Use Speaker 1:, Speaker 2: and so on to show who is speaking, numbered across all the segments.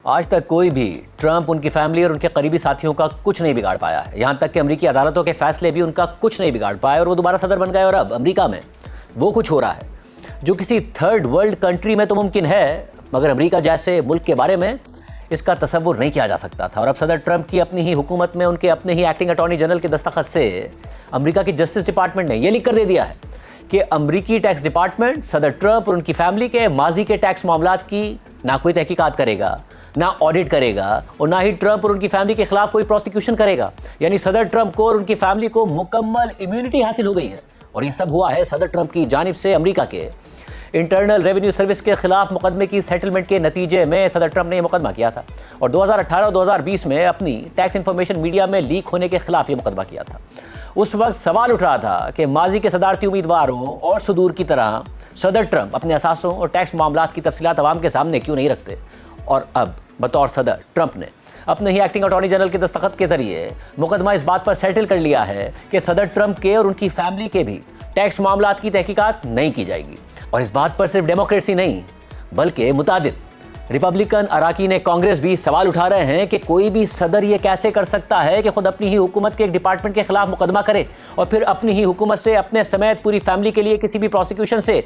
Speaker 1: आज तक कोई भी ट्रंप, उनकी फैमिली और उनके करीबी साथियों का कुछ नहीं बिगाड़ पाया है। यहाँ तक कि अमेरिकी अदालतों के फैसले भी उनका कुछ नहीं बिगाड़ पाए और वो दोबारा सदर बन गए। और अब अमेरिका में वो कुछ हो रहा है जो किसी थर्ड वर्ल्ड कंट्री में तो मुमकिन है, मगर अमेरिका जैसे मुल्क के बारे में इसका तसव्वुर नहीं किया जा सकता था। और अब सदर ट्रंप की अपनी ही हुकूमत में उनके अपने ही एक्टिंग अटॉर्नी जनरल के दस्तखत से अमेरिका की जस्टिस डिपार्टमेंट ने यह लिख कर दे दिया है कि अमेरिकी टैक्स डिपार्टमेंट सदर ट्रंप और उनकी फैमिली के माजी के टैक्स मामलात की ना कोई तहकीकात करेगा, ना ऑडिट करेगा और ना ही ट्रंप और उनकी फैमिली के खिलाफ कोई प्रोसिक्यूशन करेगा। यानी सदर ट्रंप को और उनकी फैमिली को मुकम्मल इम्यूनिटी हासिल हो गई है। और ये सब हुआ है सदर ट्रंप की जानिब से अमेरिका के इंटरनल रेवेन्यू सर्विस के खिलाफ मुकदमे की सेटलमेंट के नतीजे में सदर ट्रंप ने यह मुकदमा किया था और 2018 और 2020 में अपनी टैक्स इन्फॉर्मेशन मीडिया में लीक होने के खिलाफ ये मुकदमा किया था। उस वक्त सवाल उठ रहा था कि माजी के सदारती उम्मीदवारों और सुदूर की तरह सदर ट्रंप अपने असासों और टैक्स मामलात की तफसीलात अवाम के सामने क्यों नहीं रखते। और अब बतौर सदर ट्रंप ने अपने ही एक्टिंग अटॉर्नी जनरल के दस्तखत के जरिए मुकदमा इस बात पर सेटल कर लिया है कि सदर ट्रंप के और उनकी फैमिली के भी टैक्स मामलात की तहकीकात नहीं की जाएगी। और इस बात पर सिर्फ डेमोक्रेसी नहीं बल्कि मुतादिद रिपब्लिकन अराकीन कांग्रेस भी सवाल उठा रहे हैं कि कोई भी सदर ये कैसे कर सकता है कि खुद अपनी ही हुकूमत के एक डिपार्टमेंट के खिलाफ मुकदमा करे और फिर अपनी ही हुकूमत से अपने समेत पूरी फैमिली के लिए किसी भी प्रोसिक्यूशन से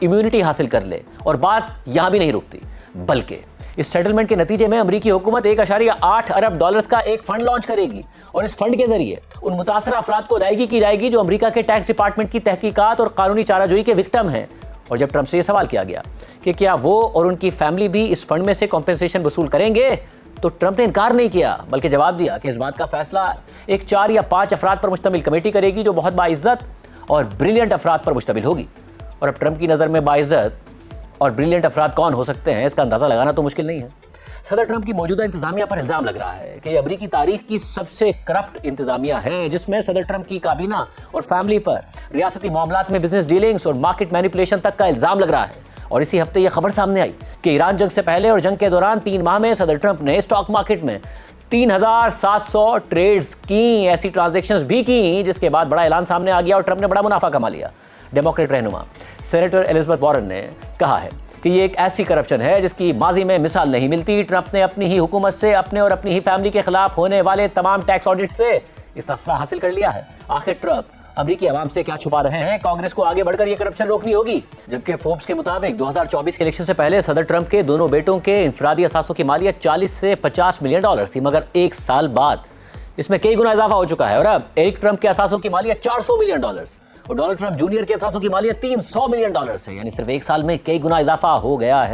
Speaker 1: इम्यूनिटी हासिल कर ले। और बात यहां भी नहीं रुकती, बल्कि इस सेटलमेंट के नतीजे में अमेरिकी हुकूमत 1.8 अरब डॉलर्स का एक फंड लॉन्च करेगी और इस फंड के जरिए उन मुतासरा अफराद को अदायगी की जाएगी जो अमेरिका के टैक्स डिपार्टमेंट की तहकीकात और कानूनी चाराजोई के विक्टिम हैं। और जब ट्रंप से यह सवाल किया गया कि क्या वो और उनकी फैमिली भी इस फंड में से कॉम्पेंसेशन वसूल करेंगे, तो ट्रंप ने इनकार नहीं किया बल्कि जवाब दिया कि इस बात का फैसला एक 4 या 5 अफराद पर मुश्तमिल कमेटी करेगी जो बहुत बाइज्जत और ब्रिलियंट अफराद पर मुश्तमिल होगी। और अब ट्रंप की नज़र में बाइज्जत और ब्रिलियंट अफराद कौन हो सकते हैं, इसका अंदाज़ा लगाना तो मुश्किल नहीं है। सदर ट्रंप की मौजूदा इंतजामिया पर इल्जाम लग रहा है कि अमेरिकी तारीख की सबसे करप्ट इंतजामिया है, जिसमें सदर ट्रंप की काबीना और फैमिली पर रियासती मामलात में बिजनेस डीलिंग्स और मार्केट मैनिपुलेशन तक का इल्जाम लग रहा है। और इसी हफ्ते यह खबर सामने आई कि ईरान जंग से पहले और जंग के दौरान 3 माह में सदर ट्रंप ने स्टॉक मार्केट में 3700 ट्रेड्स की, ऐसी ट्रांजेक्शंस भी की, जिसके बाद बड़ा ऐलान सामने आ गया और ट्रंप ने बड़ा मुनाफा कमा लिया। डेमोक्रेट रहनुमा सेनेटर एलिजाबेथ वॉरेन ने कहा है कि ये एक ऐसी करप्शन है जिसकी माजी में मिसाल नहीं मिलती। ट्रंप ने अपनी ही हुकूमत से अपने और अपनी ही फैमिली के खिलाफ होने वाले तमाम टैक्स ऑडिट से इस्तिस्ना हासिल कर लिया है। आखिर ट्रंप अमेरिकी आवाम से क्या छुपा रहे हैं? कांग्रेस को आगे बढ़कर ये करप्शन रोकनी होगी। जबकि फोर्ब्स के मुताबिक 2024 के इलेक्शन से पहले सदर ट्रंप के दोनों बेटों के इंफरादी असासों की मालियत 40 से 50 मिलियन डॉलर थी, मगर 1 साल बाद इसमें कई गुना इजाफा हो चुका है और अब एरिक ट्रंप के असासों की मालियत 400 मिलियन डॉलर और डोनाल्ड ट्रंप जूनियर के असासों की मालियत 300 मिलियन डॉलर से, यानी सिर्फ 1 साल में कई गुना इजाफा हो गया है।